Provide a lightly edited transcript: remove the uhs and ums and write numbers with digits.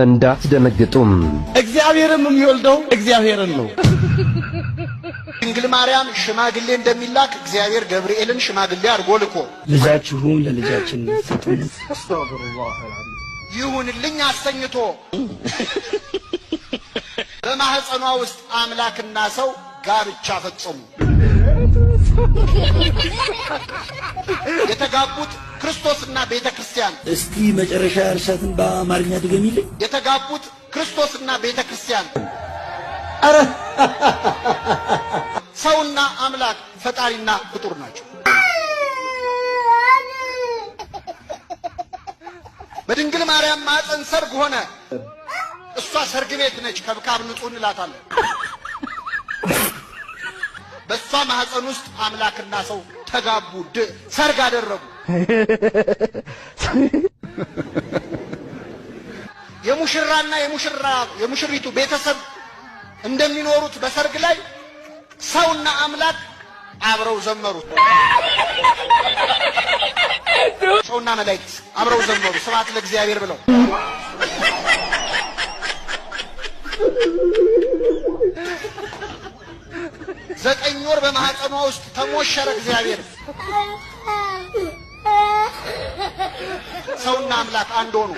እንዳትደነግጡም እግዚአብሔርም የሚወልደው እግዚአብሔርን ነው። ድንግል ማርያም ሽማግሌ እንደሚላክ እግዚአብሔር ገብርኤልን ሽማግሌ አድርጎ ልኮ ልጃችሁን ለልጃችን ስጡን ይሁንልኝ አሰኝቶ በማህፀኗ ውስጥ አምላክና ሰው ጋብቻ ፈጸሙ። የተጋቡት ክርስቶስና ቤተክርስቲያን። እስቲ መጨረሻ እርሳትን በአማርኛ ድገሚልኝ። የተጋቡት ክርስቶስና ቤተክርስቲያን። አረ ሰውና አምላክ ፈጣሪና ፍጡር ናቸው። በድንግል ማርያም ማፀን ሰርግ ሆነ። እሷ ሰርግ ቤት ነች፣ ከብካብ ንጹህ እንላታለን። በሷ ማህፀን ውስጥ አምላክና ሰው ተጋቡ፣ ሰርግ አደረጉ። የሙሽራና የሙሽሪቱ ቤተሰብ እንደሚኖሩት በሰርግ ላይ ሰውና አምላክ አብረው ዘመሩ። ሰውና መላእክት አብረው ዘመሩ ስብሐት ለእግዚአብሔር ብለው። ዘጠኝ ወር በማህፀኗ ውስጥ ተሞሸረ እግዚአብሔር። ሰውና አምላክ አንድ ሆኑ።